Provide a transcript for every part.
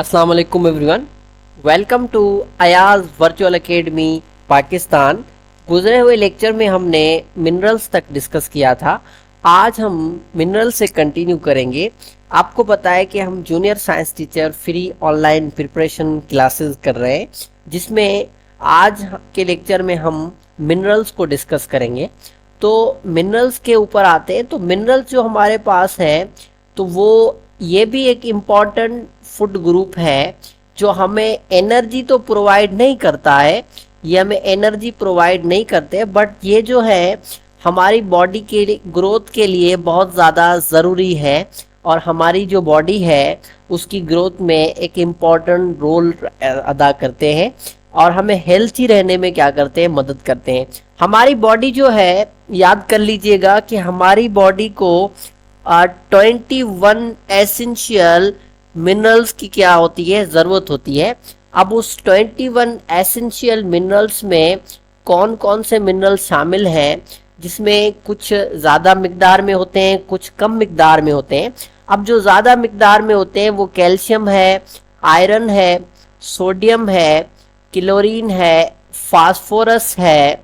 अस्सलाम वालेकुम everyone, welcome to Ayaz virtual academy Pakistan. गुजरे हुए लेक्चर में हमने मिनरल्स तक डिस्कस किया था। आज हम मिनरल से कंटिन्यू करेंगे। आपको पता है कि हम junior science teacher free online preparation classes कर रहे हैं, जिसमें आज के लेक्चर में हम मिनरल्स को डिस्कस करेंगे। तो मिनरल्स के ऊपर आते हैं। तो मिनरल्स जो हमारे पास है तो वो ये भी एक इम्पॉर्टेंट फूड ग्रुप है जो हमें एनर्जी तो प्रोवाइड नहीं करता है, ये हमें एनर्जी प्रोवाइड नहीं करते, बट ये जो है हमारी बॉडी के ग्रोथ के लिए बहुत ज़्यादा ज़रूरी है और हमारी जो बॉडी है उसकी ग्रोथ में एक इम्पॉर्टेंट रोल अदा करते हैं और हमें हेल्थी रहने में क्या करते हैं, मदद करते हैं। हमारी बॉडी जो है, याद कर लीजिएगा कि हमारी बॉडी को 21 एसेंशियल मिनरल्स की क्या होती है, ज़रूरत होती है। अब उस 21 एसेंशियल मिनरल्स में कौन कौन से मिनरल शामिल हैं, जिसमें कुछ ज़्यादा मिकदार में होते हैं, कुछ कम मिकदार में होते हैं। अब जो ज़्यादा मिकदार में होते हैं वो कैल्शियम है, आयरन है, सोडियम है, क्लोरीन है, फास्फोरस है,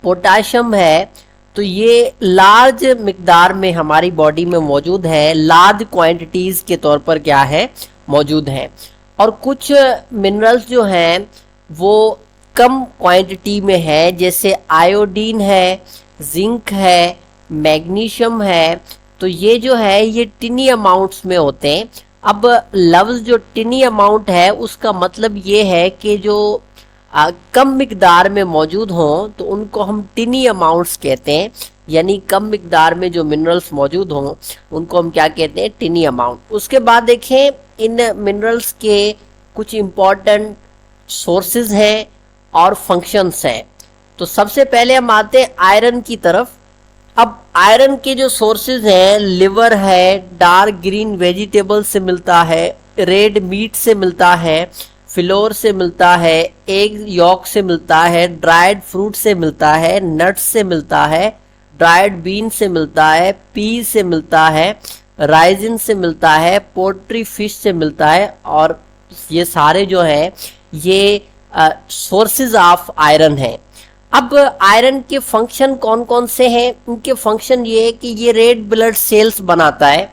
पोटाशियम है। तो ये लार्ज मिकदार में हमारी बॉडी में मौजूद है, लार्ज क्वांटिटीज़ के तौर पर क्या है, मौजूद है। और कुछ मिनरल्स जो हैं वो कम क्वांटिटी में है, जैसे आयोडीन है, जिंक है, मैग्नीशियम है। तो ये जो है ये टिनी अमाउंट्स में होते हैं। अब लफ्ज़ जो टिनी अमाउंट है उसका मतलब ये है कि जो कम मिकदार में मौजूद हों तो उनको हम टिनी अमाउंट्स कहते हैं, यानी कम मिकदार में जो मिनरल्स मौजूद हों उनको हम क्या कहते हैं, टिनी अमाउंट। उसके बाद देखें इन मिनरल्स के कुछ इम्पॉर्टेंट सोर्सेज हैं और फंक्शंस हैं। तो सबसे पहले हम आते हैं आयरन की तरफ। अब आयरन के जो सोर्सेज हैं, लिवर है, डार्क ग्रीन वेजिटेबल से मिलता है, रेड मीट से मिलता है, फ्लोर से मिलता है, एग यॉक से मिलता है, ड्राइड फ्रूट से मिलता है, नट्स से मिलता है, ड्राइड बीन से मिलता है, पी से मिलता है, राइजिन से मिलता है, पोल्ट्री फिश से मिलता है। और ये सारे जो हैं ये सोर्सेज ऑफ आयरन है। अब आयरन के फंक्शन कौन कौन से हैं? उनके फंक्शन ये है कि ये रेड ब्लड सेल्स बनाता है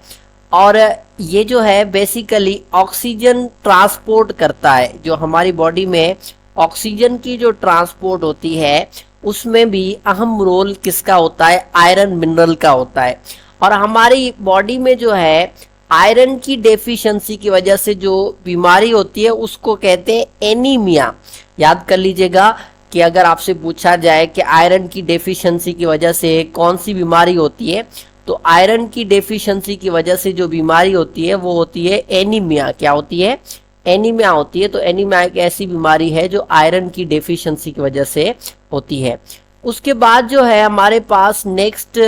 और ये जो है बेसिकली ऑक्सीजन ट्रांसपोर्ट करता है। जो हमारी बॉडी में ऑक्सीजन की जो ट्रांसपोर्ट होती है उसमें भी अहम रोल किसका होता है, आयरन मिनरल का होता है। और हमारी बॉडी में जो है आयरन की डेफिशिएंसी की वजह से जो बीमारी होती है उसको कहते हैं एनीमिया। याद कर लीजिएगा कि अगर आपसे पूछा जाए कि आयरन की डेफिशिएंसी की वजह से कौन सी बीमारी होती है, तो आयरन की डेफिशिएंसी की वजह से जो बीमारी होती है वो होती है एनीमिया। क्या होती है? एनीमिया होती है। तो एनीमिया एक ऐसी बीमारी है जो आयरन की डेफिशिएंसी की वजह से होती है। उसके बाद जो है हमारे पास नेक्स्ट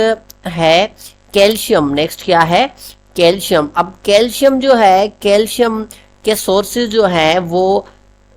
है कैल्शियम। नेक्स्ट क्या है? कैल्शियम। अब कैल्शियम जो है, कैल्शियम के सोर्सेज जो हैं वो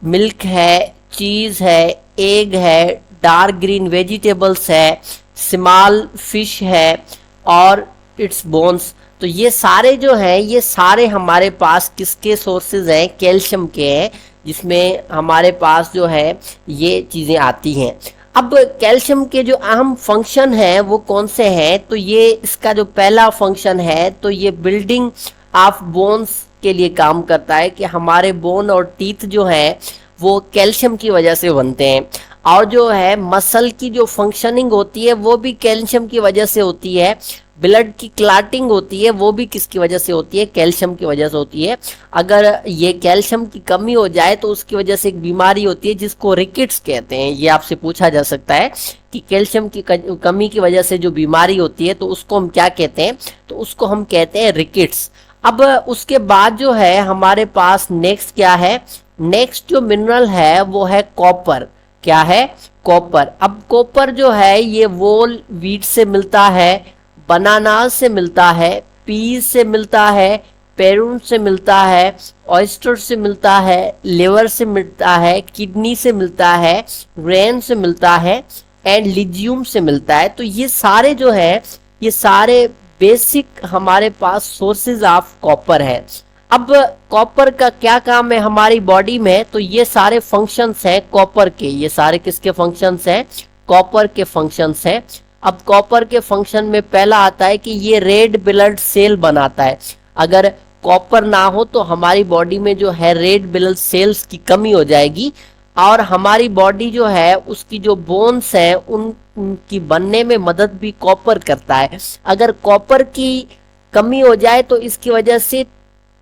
मिल्क है, चीज़ है, एग है, डार्क ग्रीन वेजिटेबल्स है, स्मॉल फिश है और इट्स बोन्स। तो ये सारे जो हैं ये सारे हमारे पास किसके सोर्सेज हैं? कैल्शियम के हैं, जिसमें हमारे पास जो है ये चीज़ें आती हैं। अब कैल्शियम के जो अहम फंक्शन हैं वो कौन से हैं? तो ये इसका जो पहला फंक्शन है तो ये बिल्डिंग ऑफ बोन्स के लिए काम करता है, कि हमारे बोन और टीथ जो है वो कैल्शियम की वजह से बनते हैं। और जो है मसल की जो फंक्शनिंग होती है वो भी कैल्शियम की वजह से होती है। ब्लड की क्लॉटिंग होती है वो भी किसकी वजह से होती है? कैल्शियम की वजह से होती है। अगर ये कैल्शियम की कमी हो जाए तो उसकी वजह से एक बीमारी होती है जिसको रिकेट्स कहते हैं। ये आपसे पूछा जा सकता है कि कैल्शियम की कमी की वजह से जो बीमारी होती है तो उसको हम क्या कहते हैं? तो उसको हम कहते हैं रिकेट्स। अब उसके बाद जो है हमारे पास नेक्स्ट क्या है? नेक्स्ट जो मिनरल है वो है कॉपर। क्या है? कॉपर। अब कॉपर जो है ये वोल व्हीट से मिलता है, बनाना से मिलता है, पीस से मिलता है, पेरून से मिलता है, ऑयस्टर से मिलता है, लिवर से मिलता है, किडनी से मिलता है, ग्रेन से मिलता है एंड लिजियम से मिलता है। तो ये सारे जो है ये सारे बेसिक हमारे पास सोर्सेज ऑफ कॉपर है। अब कॉपर का क्या काम है हमारी बॉडी में, तो ये सारे फंक्शंस हैं कॉपर के, ये सारे किसके फंक्शंस हैं, कॉपर के फंक्शंस हैं। अब कॉपर के फंक्शन में पहला आता है कि ये रेड ब्लड सेल बनाता है। अगर कॉपर ना हो तो हमारी बॉडी में जो है रेड ब्लड सेल्स की कमी हो जाएगी, और हमारी बॉडी जो है उसकी जो बोन्स हैं उनकी बनने में मदद भी कॉपर करता है। अगर कॉपर की कमी हो जाए तो इसकी वजह से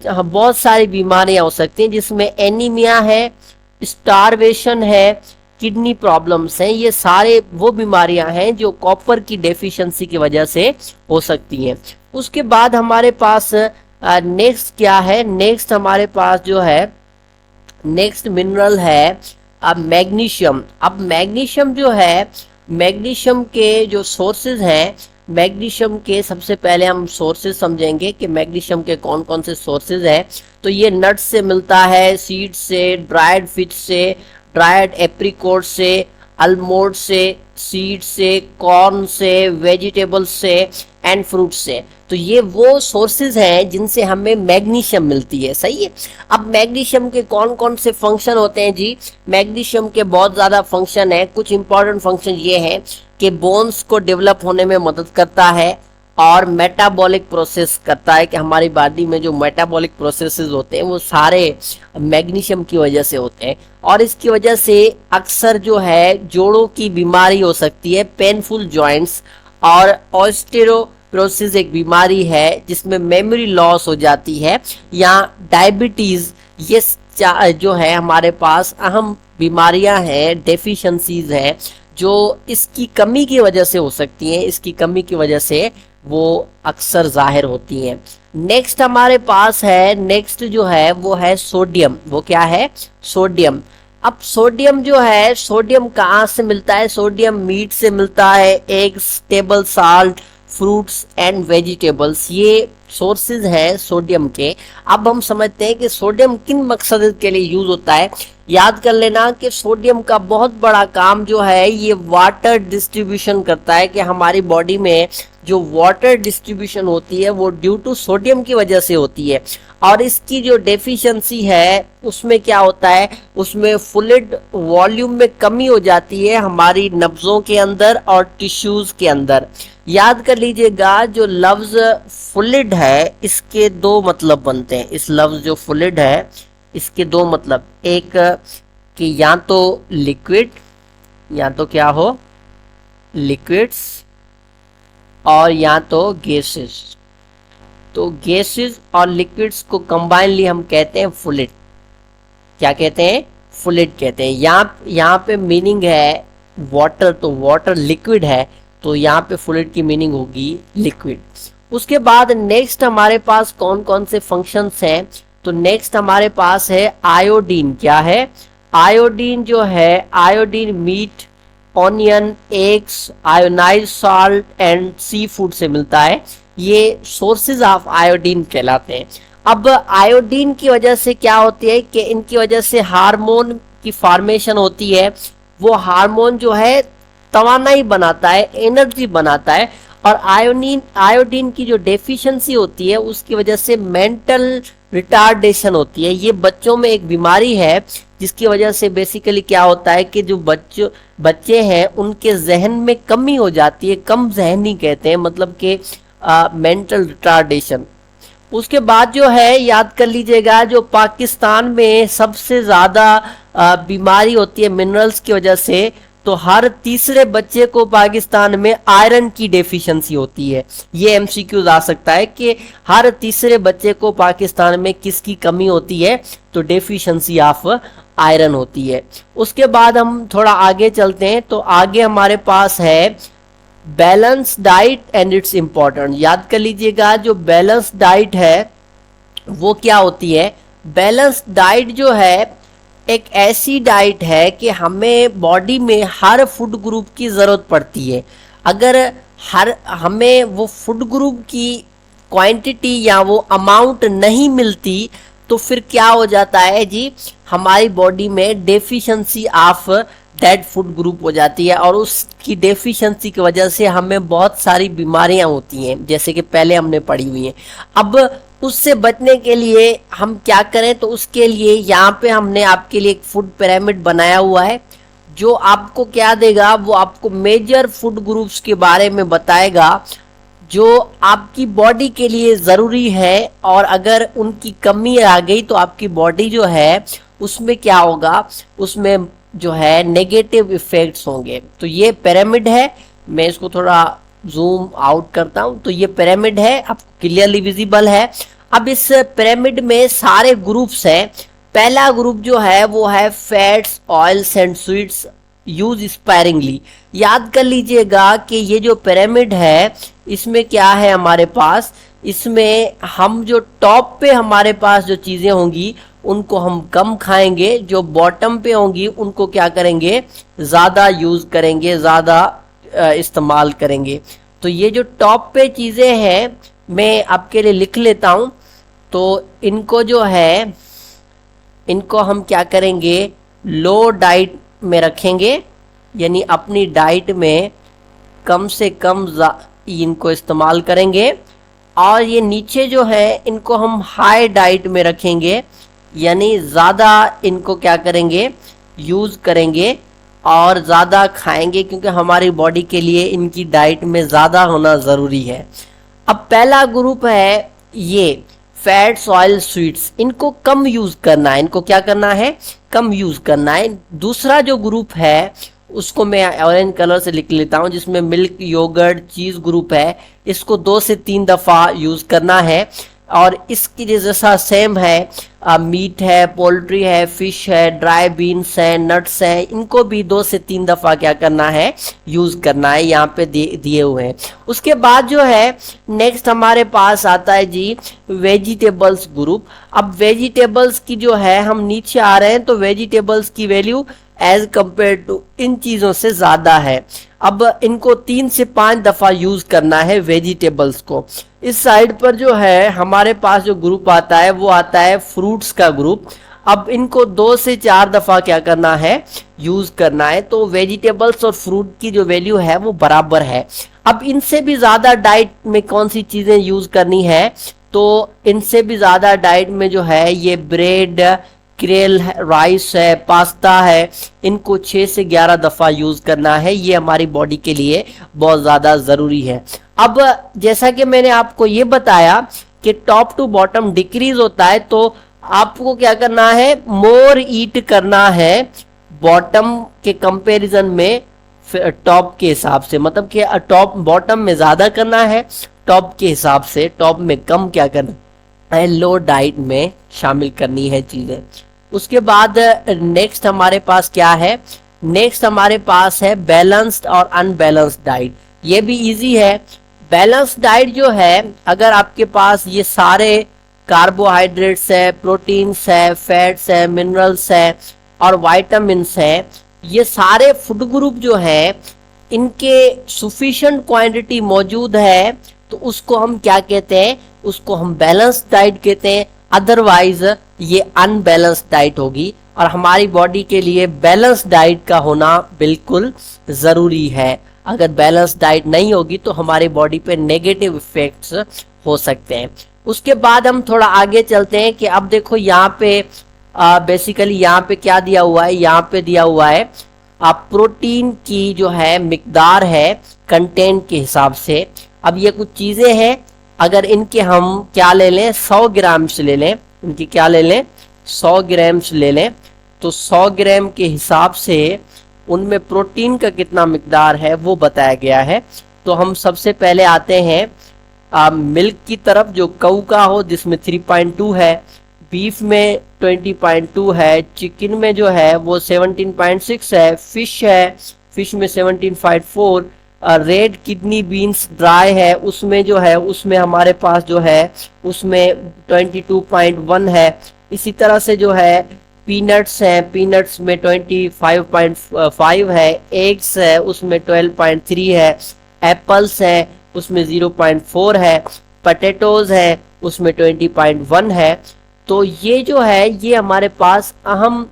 बहुत सारी बीमारियां हो सकती हैं, जिसमें एनीमिया है, स्टारवेशन है, किडनी प्रॉब्लम्स हैं। ये सारे वो बीमारियां हैं जो कॉपर की डेफिशिएंसी की वजह से हो सकती हैं। उसके बाद हमारे पास नेक्स्ट क्या है, नेक्स्ट हमारे पास जो है नेक्स्ट मिनरल है अब मैग्नीशियम। अब मैग्नीशियम जो है, मैग्नीशियम के जो सोर्सेज हैं, मैग्नीशियम के सबसे पहले हम सोर्सेज समझेंगे कि मैग्नीशियम के कौन कौन से सोर्सेज हैं। तो ये नट्स से मिलता है, सीड से, ड्राइड फिश से, ड्राइड एप्रिकॉट से, अलमोंड से, सीड से, कॉर्न से, वेजिटेबल्स से एंड फ्रूट से। तो ये वो सोर्सेज हैं जिनसे हमें मैग्नीशियम मिलती है, सही है। अब मैग्नीशियम के कौन कौन से फंक्शन होते हैं जी, मैग्नीशियम के बहुत ज़्यादा फंक्शन है। कुछ इंपॉर्टेंट फंक्शन ये हैं कि बोन्स को डेवलप होने में मदद करता है और मेटाबॉलिक प्रोसेस करता है, कि हमारी बॉडी में जो मेटाबॉलिक प्रोसेसेस होते हैं वो सारे मैग्नीशियम की वजह से होते हैं। और इसकी वजह से अक्सर जो है जोड़ों की बीमारी हो सकती है, पेनफुल जॉइंट्स, और ऑस्टियोपोरोसिस एक बीमारी है जिसमें मेमोरी लॉस हो जाती है, या डायबिटीज। ये जो है हमारे पास अहम बीमारियां हैं, डेफिशिएंसीज हैं जो इसकी कमी की वजह से हो सकती हैं, इसकी कमी की वजह से वो अक्सर जाहिर होती हैं। नेक्स्ट हमारे पास है, नेक्स्ट जो है वो है सोडियम। वो क्या है, सोडियम। अब सोडियम जो है, सोडियम कहाँ से मिलता है, सोडियम मीट से मिलता है, eggs, table salt, fruits and vegetables, ये सोर्सेज हैं सोडियम के। अब हम समझते हैं कि सोडियम किन मकसद के लिए यूज होता है। याद कर लेना कि सोडियम का बहुत बड़ा काम जो है ये वाटर डिस्ट्रीब्यूशन करता है, कि हमारी बॉडी में जो वाटर डिस्ट्रीब्यूशन होती है वो ड्यू टू सोडियम की वजह से होती है। और इसकी जो डेफिशिएंसी है उसमें क्या होता है, उसमें फ्लूइड वॉल्यूम में कमी हो जाती है हमारी नब्जों के अंदर और टिश्यूज के अंदर। याद कर लीजिएगा, जो लफ्ज फ्लूइड है इसके दो मतलब बनते हैं। इस लफ्ज जो फ्लूइड है इसके दो मतलब, एक कि या तो लिक्विड, या तो क्या हो लिक्विड्स, और या तो गैसेस। तो गैसेस और लिक्विड्स को कंबाइनली हम कहते हैं फ्लूइड। क्या कहते हैं, फ्लूइड कहते हैं। यहाँ पे मीनिंग है वाटर, तो वाटर लिक्विड है, तो यहाँ पे फ्लूइड की मीनिंग होगी लिक्विड। उसके बाद नेक्स्ट हमारे पास कौन कौन से फंक्शंस हैं, तो नेक्स्ट हमारे पास है आयोडीन। क्या है, आयोडीन जो है, iodine meat, onion, eggs, ionised salt and sea food से मिलता है। ये सोर्सेज ऑफ आयोडीन कहलाते हैं। अब आयोडीन की वजह से क्या होती है कि इनकी वजह से हार्मोन की फॉर्मेशन होती है। वो हार्मोन जो है तवानाई बनाता है, एनर्जी बनाता है। और आयोडीन की जो डेफिशिएंसी होती है उसकी वजह से मेंटल रिटार्डेशन होती है। ये बच्चों में एक बीमारी है जिसकी वजह से बेसिकली क्या होता है कि जो बच्चे हैं उनके जहन में कमी हो जाती है, कम जहनी कहते हैं, मतलब कि मेंटल रिटार्डेशन। उसके बाद जो है याद कर लीजिएगा, जो पाकिस्तान में सबसे ज़्यादा बीमारी होती है मिनरल्स की वजह से, तो हर तीसरे बच्चे को पाकिस्तान में आयरन की डेफिशिएंसी होती है। ये एमसीक्यूज आ सकता है कि हर तीसरे बच्चे को पाकिस्तान में किसकी कमी होती है, तो डेफिशिएंसी ऑफ आयरन होती है। उसके बाद हम थोड़ा आगे चलते हैं, तो आगे हमारे पास है balance diet and it's important. याद कर लीजिएगा, जो बैलेंस डाइट है वो क्या होती है। बैलेंस डाइट जो है एक ऐसी डाइट है कि हमें बॉडी में हर फूड ग्रुप की ज़रूरत पड़ती है। अगर हमें वो फूड ग्रुप की क्वांटिटी या वो अमाउंट नहीं मिलती तो फिर क्या हो जाता है जी, हमारी बॉडी में deficiency of that food group हो जाती है, और उसकी डेफिशिएंसी की वजह से हमें बहुत सारी बीमारियां होती हैं, जैसे कि पहले हमने पढ़ी हुई हैं। अब उससे बचने के लिए हम क्या करें, तो उसके लिए यहाँ पे हमने आपके लिए एक फूड पिरामिड बनाया हुआ है, जो आपको क्या देगा, वो आपको मेजर फूड ग्रुप्स के बारे में बताएगा जो आपकी बॉडी के लिए ज़रूरी है, और अगर उनकी कमी आ गई तो आपकी बॉडी जो है उसमें क्या होगा, उसमें जो है नेगेटिव इफेक्ट्स होंगे। तो ये पिरामिड है, मैं इसको थोड़ा जूम आउट करता हूँ, तो ये पिरामिड है, आपको क्लियरली विजिबल है। अब इस पिरामिड में सारे ग्रुप्स हैं। पहला ग्रुप जो है वो है fats, oils and sweets, use sparingly. याद कर लीजिएगा कि ये जो पिरामिड है इसमें क्या है हमारे पास, इसमें हम जो टॉप पे हमारे पास जो चीज़ें होंगी उनको हम कम खाएंगे, जो बॉटम पे होंगी उनको क्या करेंगे, ज़्यादा यूज़ करेंगे, ज़्यादा इस्तेमाल करेंगे। तो ये जो टॉप पे चीज़ें हैं मैं आपके लिए लिख लेता हूँ। तो इनको जो है, इनको हम क्या करेंगे, लो डाइट में रखेंगे, यानी अपनी डाइट में कम से कम इनको इस्तेमाल करेंगे। और ये नीचे जो है इनको हम हाई डाइट में रखेंगे, यानी ज़्यादा इनको क्या करेंगे, यूज़ करेंगे और ज़्यादा खाएंगे, क्योंकि हमारी बॉडी के लिए इनकी डाइट में ज़्यादा होना ज़रूरी है। अब पहला ग्रुप है ये फैट्स, ऑयल, स्वीट्स, इनको कम यूज़ करना है, इनको क्या करना है, कम यूज़ करना है। दूसरा जो ग्रुप है उसको मैं ऑरेंज कलर से लिख लेता हूँ, जिसमें मिल्क, योगर्ट, चीज़ ग्रुप है, इसको 2 से 3 दफ़ा यूज़ करना है। और इसकी जैसा सेम है, मीट है, पोल्ट्री है, फिश है, ड्राई बीन्स है, नट्स हैं, इनको भी 2 से 3 दफ़ा क्या करना है, यूज़ करना है, यहाँ पे दिए हुए हैं। उसके बाद जो है नेक्स्ट हमारे पास आता है जी वेजिटेबल्स ग्रुप। अब वेजिटेबल्स की जो है, हम नीचे आ रहे हैं तो वेजिटेबल्स की वैल्यू एज कंपेयर टू इन चीज़ों से ज़्यादा है। अब इनको 3 से 5 दफ़ा यूज़ करना है वेजिटेबल्स को। इस साइड पर जो है हमारे पास जो ग्रुप आता है वो आता है फ्रूट्स का ग्रुप। अब इनको 2 से 4 दफ़ा क्या करना है, यूज़ करना है। तो वेजिटेबल्स और फ्रूट की जो वैल्यू है वो बराबर है। अब इनसे भी ज़्यादा डाइट में कौन सी चीज़ें यूज़ करनी है, तो इनसे भी ज़्यादा डाइट में जो है ये ब्रेड, क्रेल, राइस है, पास्ता है, इनको 6 से 11 दफ़ा यूज़ करना है। ये हमारी बॉडी के लिए बहुत ज़्यादा ज़रूरी है। अब जैसा कि मैंने आपको ये बताया कि टॉप टू बॉटम डिक्रीज होता है, तो आपको क्या करना है, मोर ईट करना है बॉटम के कंपैरिजन में टॉप के हिसाब से, मतलब कि टॉप बॉटम में ज़्यादा करना है, टॉप के हिसाब से टॉप में कम क्या करना है, लो डाइट में शामिल करनी है चीज़ें। उसके बाद नेक्स्ट हमारे पास क्या है, नेक्स्ट हमारे पास है बैलेंस्ड और अनबैलेंस्ड डाइट। ये भी इजी है। बैलेंस डाइट जो है, अगर आपके पास ये सारे कार्बोहाइड्रेट्स है, प्रोटीन्स है, फैट्स है, मिनरल्स है और वाइटामिन्स है, ये सारे फूड ग्रुप जो है इनके सफिशिएंट क्वांटिटी मौजूद है, तो उसको हम क्या कहते हैं, उसको हम बैलेंस डाइट कहते हैं। अदरवाइज ये अनबैलेंस डाइट होगी, और हमारी बॉडी के लिए बैलेंस डाइट का होना बिल्कुल ज़रूरी है। अगर बैलेंस डाइट नहीं होगी तो हमारी बॉडी पे नेगेटिव इफेक्ट्स हो सकते हैं। उसके बाद हम थोड़ा आगे चलते हैं कि अब देखो यहाँ पे बेसिकली यहाँ पे क्या दिया हुआ है, यहाँ पे दिया हुआ है प्रोटीन की जो है मिकदार है कंटेंट के हिसाब से। अब ये कुछ चीज़ें हैं, अगर इनके हम क्या ले लें, 100 ग्राम से ले लें, इनकी क्या ले लें, 100 ग्राम से ले लें, तो 100 ग्राम के हिसाब से उनमें प्रोटीन का कितना मिकदार है वो बताया गया है। तो हम सबसे पहले आते हैं मिल्क की तरफ, जो कऊ का हो, जिसमें 3.2 है, बीफ में 20.2 है, चिकन में जो है वो 17.6 है, फिश है, फिश में 17.4, रेड किडनी बीन्स ड्राई है, उसमें जो है उसमें हमारे पास जो है उसमें 22.1 है। इसी तरह से जो है पीनट्स हैं, पीनट्स में 25.5 है, एग्स है उसमें 12.3 है, एप्पल्स हैं उसमें 0.4 है, पटेटोज है उसमें 20.1 है। तो ये जो है ये हमारे पास अहम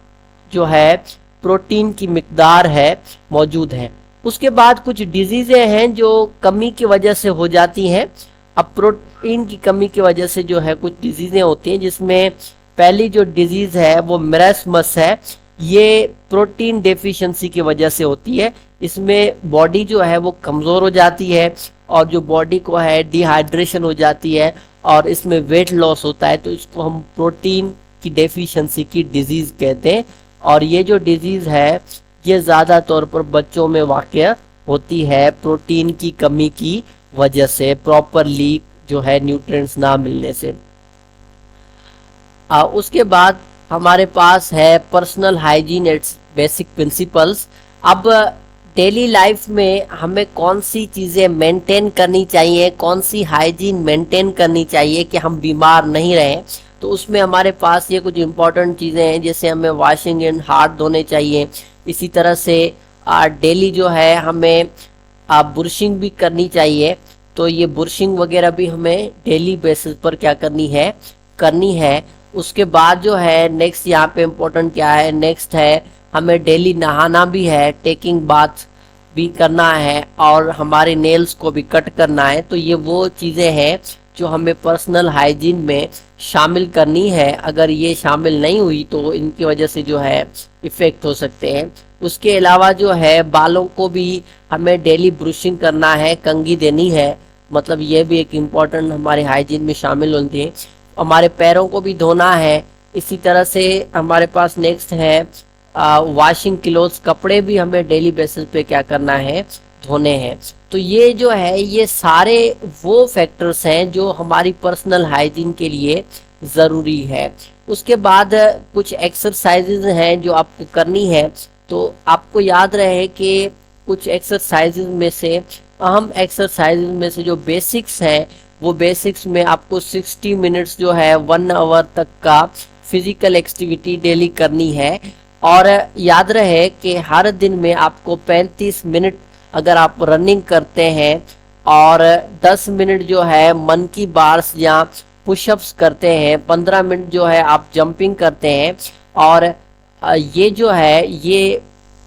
जो है प्रोटीन की मिकदार है मौजूद है। उसके बाद कुछ डिजीज़ें हैं जो कमी की वजह से हो जाती हैं। अब प्रोटीन की कमी की वजह से जो है कुछ डिजीजें होती हैं, जिसमें पहली जो डिजीज है वो मेरास्मस है। ये प्रोटीन डेफिशिएंसी की वजह से होती है। इसमें बॉडी जो है वो कमज़ोर हो जाती है और जो बॉडी को है डिहाइड्रेशन हो जाती है और इसमें वेट लॉस होता है, तो इसको हम प्रोटीन की डेफिशिएंसी की डिजीज़ कहते हैं। और ये जो डिजीज़ है ये ज़्यादा तौर पर बच्चों में वाक़या होती है प्रोटीन की कमी की वजह से, प्रॉपरली जो है न्यूट्रिएंट्स ना मिलने से। उसके बाद हमारे पास है personal hygiene it's basic principles. अब डेली लाइफ में हमें कौन सी चीज़ें मेंटेन करनी चाहिए, कौन सी हाइजीन मेंटेन करनी चाहिए कि हम बीमार नहीं रहें, तो उसमें हमारे पास ये कुछ इंपॉर्टेंट चीज़ें हैं। जैसे हमें वॉशिंग एंड हाथ धोने चाहिए, इसी तरह से डेली जो है हमें ब्रशिंग भी करनी चाहिए। तो ये ब्रशिंग वगैरह भी हमें डेली बेसिस पर क्या करनी है। उसके बाद जो है नेक्स्ट यहाँ पे इम्पोर्टेंट क्या है, नेक्स्ट है हमें डेली नहाना भी है, टेकिंग बाथ भी करना है और हमारे नेल्स को भी कट करना है। तो ये वो चीज़ें हैं जो हमें पर्सनल हाइजीन में शामिल करनी है। अगर ये शामिल नहीं हुई तो इनकी वजह से जो है इफ़ेक्ट हो सकते हैं। उसके अलावा जो है बालों को भी हमें डेली ब्रशिंग करना है, कंघी देनी है, मतलब ये भी एक इम्पॉर्टेंट हमारे हाइजीन में शामिल होती है। हमारे पैरों को भी धोना है। इसी तरह से हमारे पास नेक्स्ट है वॉशिंग क्लोथ्स, कपड़े भी हमें डेली बेसिस पे क्या करना है, धोने हैं। तो ये जो है ये सारे वो फैक्टर्स हैं जो हमारी पर्सनल हाइजीन के लिए ज़रूरी है। उसके बाद कुछ एक्सरसाइजेज हैं जो आपको करनी है। तो आपको याद रहे कि कुछ एक्सरसाइजेज में से, अहम एक्सरसाइजेज में से जो बेसिक्स हैं, वो बेसिक्स में आपको 60 मिनट्स जो है 1 आवर तक का फिजिकल एक्टिविटी डेली करनी है। और याद रहे कि हर दिन में आपको 35 मिनट अगर आप रनिंग करते हैं और 10 मिनट जो है मन की बार्स या पुशअप्स करते हैं, 15 मिनट जो है आप जंपिंग करते हैं, और ये जो है ये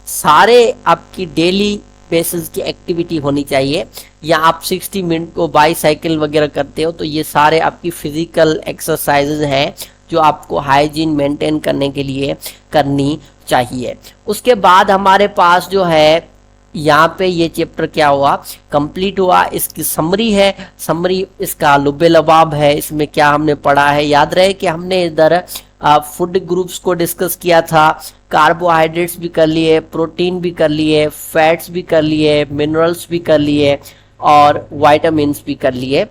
सारे आपकी डेली बेसिस की एक्टिविटी होनी चाहिए। या आप 60 मिनट को बाईसाइकिल वगैरह करते हो, तो ये सारे आपकी फिजिकल एक्सरसाइजेज हैं जो आपको हाइजीन मेंटेन करने के लिए करनी चाहिए। उसके बाद हमारे पास जो है यहाँ पे ये चैप्टर क्या हुआ, कंप्लीट हुआ। इसकी समरी है, समरी इसका लुब्बे लबाब है। इसमें क्या हमने पढ़ा है, याद रहे कि हमने इधर फूड ग्रुप्स को डिस्कस किया था, कार्बोहाइड्रेट्स भी कर लिए, प्रोटीन भी कर लिए, फैट्स भी कर लिए, मिनरल्स भी कर लिए और विटामिन्स भी कर लिए।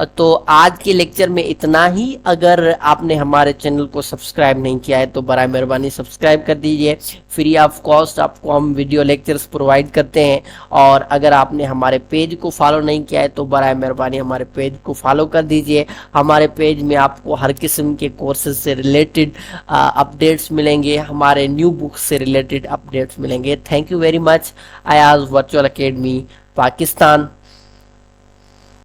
तो आज के लेक्चर में इतना ही। अगर आपने हमारे चैनल को सब्सक्राइब नहीं किया है तो बराए मेहरबानी सब्सक्राइब कर दीजिए। फ्री ऑफ कॉस्ट आपको हम वीडियो लेक्चर्स प्रोवाइड करते हैं। और अगर आपने हमारे पेज को फॉलो नहीं किया है तो बराए मेहरबानी हमारे पेज को फॉलो कर दीजिए। हमारे पेज में आपको हर किस्म के कोर्सेज से रिलेटेड अपडेट्स मिलेंगे, हमारे न्यू बुक्स से रिलेटेड अपडेट्स मिलेंगे। Thank you very much. Ayaz virtual academy Pakistan.